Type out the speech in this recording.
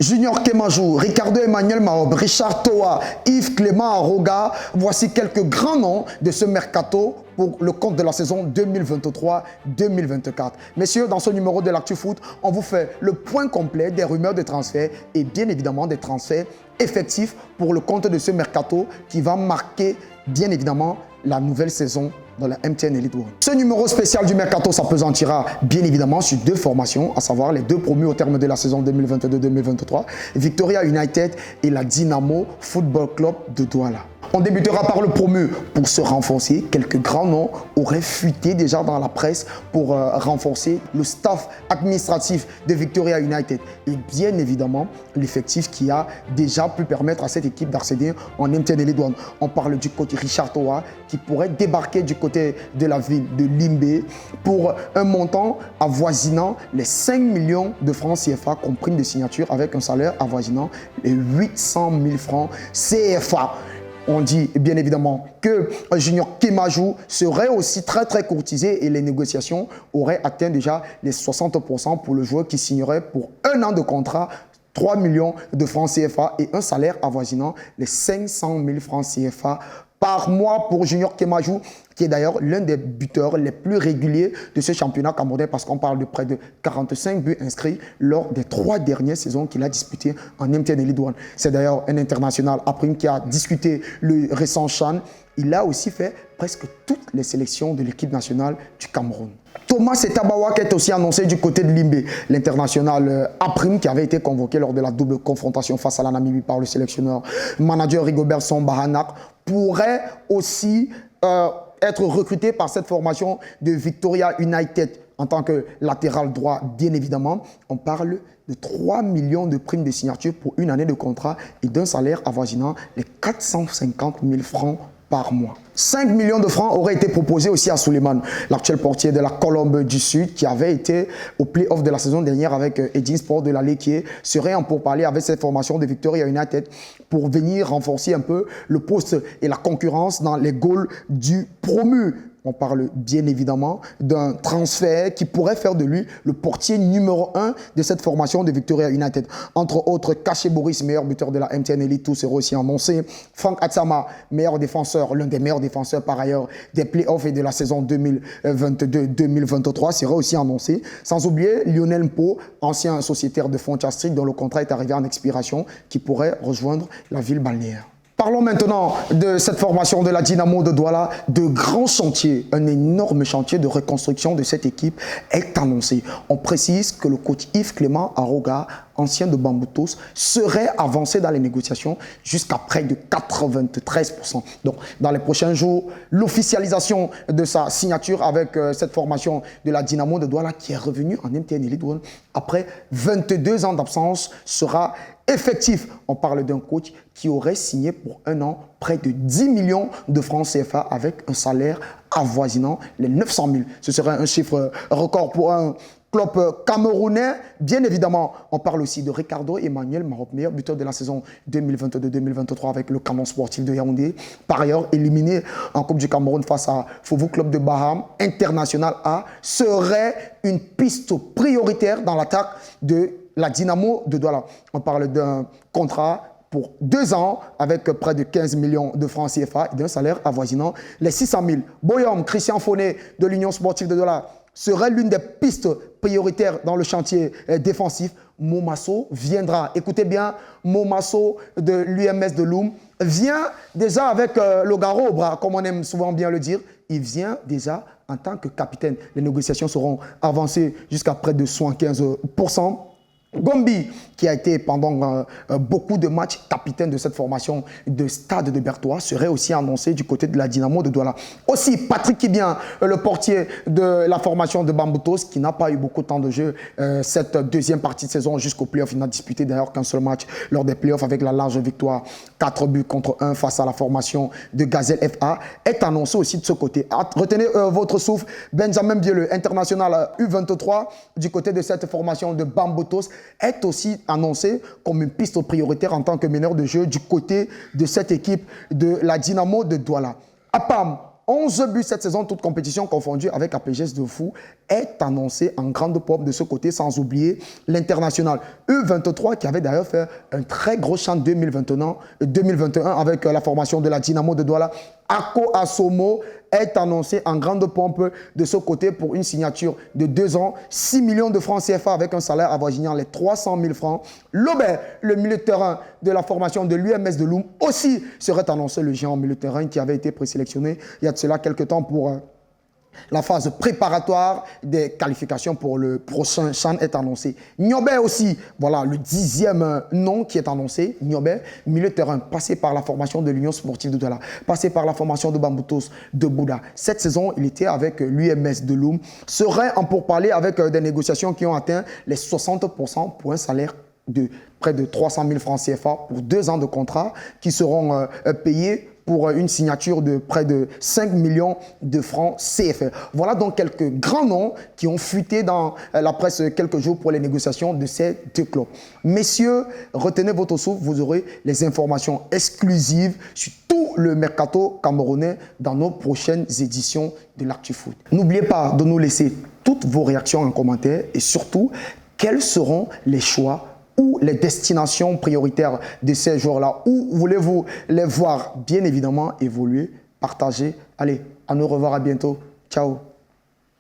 Junior Kemajou, Ricardo Emmanuel Mahob, Richard Toa, Yves Clément Aroga, voici quelques grands noms de ce mercato pour le compte de la saison 2023-2024. Messieurs, dans ce numéro de l'Actu Foot, on vous fait le point complet des rumeurs de transfert et bien évidemment des transferts effectifs pour le compte de ce mercato qui va marquer bien évidemment la nouvelle saison dans la MTN Elite One. Ce numéro spécial du Mercato s'apesantira bien évidemment sur deux formations, à savoir les deux promus au terme de la saison 2022-2023, Victoria United et la Dynamo Football Club de Douala. On débutera par le promu pour se renforcer. Quelques grands noms auraient fuité déjà dans la presse pour renforcer le staff administratif de Victoria United. Et bien évidemment, l'effectif qui a déjà pu permettre à cette équipe d'accéder en MTN Elite One. On parle du côté Richard Toa qui pourrait débarquer du côté de la ville de Limbé pour un montant avoisinant les 5 millions de francs CFA comme prime de signature avec un salaire avoisinant les 800 000 francs CFA. On dit bien évidemment que Junior Kemajou serait aussi très courtisé et les négociations auraient atteint déjà les 60% pour le joueur qui signerait pour un an de contrat 3 millions de francs CFA et un salaire avoisinant les 500 000 francs CFA par mois pour Junior Kemajou, qui est d'ailleurs l'un des buteurs les plus réguliers de ce championnat camerounais parce qu'on parle de près de 45 buts inscrits lors des 3 dernières saisons qu'il a disputées en MTN Elite One. C'est d'ailleurs un international après qui a discuté le récent CHAN. Il a aussi fait presque toutes les sélections de l'équipe nationale du Cameroun. Thomas Etabawa qui est aussi annoncé du côté de Limbé, l'international Aprim qui avait été convoqué lors de la double confrontation face à la Namibie par le sélectionneur manager Rigobert Song-Bahanak, pourrait aussi être recruté par cette formation de Victoria United en tant que latéral droit, bien évidemment. On parle de 3 millions de primes de signature pour une année de contrat et d'un salaire avoisinant les 450 000 francs par mois. 5 millions de francs auraient été proposés aussi à Suleiman, l'actuel portier de la Colombe du Sud, qui avait été au play-off de la saison dernière avec Edin Sport de la Léquier, serait en pourparlers avec cette formation de Victoria United pour venir renforcer un peu le poste et la concurrence dans les goals du promu. On parle bien évidemment d'un transfert qui pourrait faire de lui le portier numéro 1 de cette formation de Victoria United. Entre autres, Kaché Boris, meilleur buteur de la MTN Elite, tout serait aussi annoncé. Frank Atsama, meilleur défenseur, l'un des meilleurs défenseurs par ailleurs des playoffs et de la saison 2022-2023 serait aussi annoncé. Sans oublier Lionel Mpo, ancien sociétaire de Fonchastri dont le contrat est arrivé en expiration, qui pourrait rejoindre la ville balnéaire. Parlons maintenant de cette formation de la Dynamo de Douala. De grands chantiers, un énorme chantier de reconstruction de cette équipe est annoncé. On précise que le coach Yves Clément Aroga, ancien de Bamboutos, serait avancé dans les négociations jusqu'à près de 93%. Donc, dans les prochains jours, l'officialisation de sa signature avec cette formation de la Dynamo de Douala qui est revenue en MTN Elite One après 22 ans d'absence sera effectif. On parle d'un coach qui aurait signé pour un an près de 10 millions de francs CFA avec un salaire avoisinant les 900 000. Ce serait un chiffre record pour un club camerounais. Bien évidemment, on parle aussi de Ricardo Emmanuel Mahob, meilleur buteur de la saison 2022-2023 avec le Canon Sportif de Yaoundé. Par ailleurs, éliminé en Coupe du Cameroun face à Fovo Club de Baham, International A, serait une piste prioritaire dans l'attaque de la Dynamo de Douala. On parle d'un contrat pour 2 ans avec près de 15 millions de francs CFA et d'un salaire avoisinant les 600 000. Boyom, Christian Foné de l'Union Sportive de Douala serait l'une des pistes prioritaires dans le chantier défensif. Momasso viendra. Écoutez bien, Momasso de l'UMS de Loum vient déjà avec le garrot au bras, comme on aime souvent bien le dire. Il vient déjà en tant que capitaine. Les négociations seront avancées jusqu'à près de 75%. Gombi, qui a été pendant beaucoup de matchs capitaine de cette formation de Stade de Berthois, serait aussi annoncé du côté de la Dynamo de Douala. Aussi, Patrick Kibien, le portier de la formation de Bamboutos, qui n'a pas eu beaucoup de temps de jeu cette deuxième partie de saison jusqu'au playoff. Il n'a disputé d'ailleurs qu'un seul match lors des playoffs avec la large victoire 4 buts contre 1 face à la formation de Gazelle FA, est annoncé aussi de ce côté. Retenez votre souffle, Benjamin Bieleux, international U23 du côté de cette formation de Bamboutos, est aussi annoncé comme une piste prioritaire en tant que meneur de jeu du côté de cette équipe de la Dynamo de Douala. Apam, 11 buts cette saison, toute compétition confondue avec APGS de Fou, est annoncé en grande pompe de ce côté, sans oublier l'international U23 qui avait d'ailleurs fait un très gros chant 2021 avec la formation de la Dynamo de Douala. Ako Asomo est annoncé en grande pompe de ce côté pour une signature de 2 ans, 6 millions de francs CFA avec un salaire avoisinant les 300 000 francs. Lobert, le milieu de terrain de la formation de l'UMS de Loum, aussi serait annoncé, le géant milieu de terrain qui avait été présélectionné il y a de cela quelques temps pour la phase préparatoire des qualifications pour le prochain CHAN est annoncée. Niobé aussi, voilà le 10e nom qui est annoncé. Niobé, milieu de terrain, passé par la formation de l'Union sportive de Douala, passé par la formation de Bamboutos, de Bouddha. Cette saison, il était avec l'UMS de Loum. Serait en pourparlers avec des négociations qui ont atteint les 60% pour un salaire de près de 300 000 francs CFA pour 2 ans de contrat qui seront payés pour une signature de près de 5 millions de francs CFA. Voilà donc quelques grands noms qui ont fuité dans la presse quelques jours pour les négociations de ces 2 clubs. Messieurs, retenez votre souffle, vous aurez les informations exclusives sur tout le mercato camerounais dans nos prochaines éditions de l'ActuFoot. N'oubliez pas de nous laisser toutes vos réactions en commentaire et surtout, quels seront les choix ou les destinations prioritaires de ces joueurs-là? Où voulez-vous les voir bien évidemment évoluer, partager? Allez, à nous revoir, à bientôt. Ciao.